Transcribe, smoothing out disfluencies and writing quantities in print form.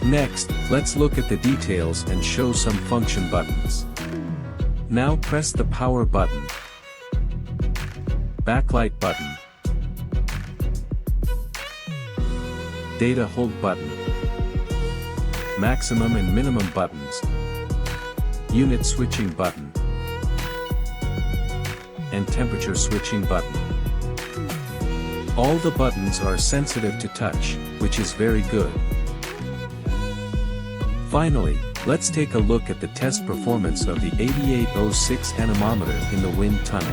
Next, let's look at the details and show some function buttons. Now press the power button, backlight button, data hold button, maximum and minimum buttons, unit switching button, and temperature switching button. All the buttons are sensitive to touch, which is very good. Finally, let's take a look at the test performance of the 8806 anemometer in the wind tunnel.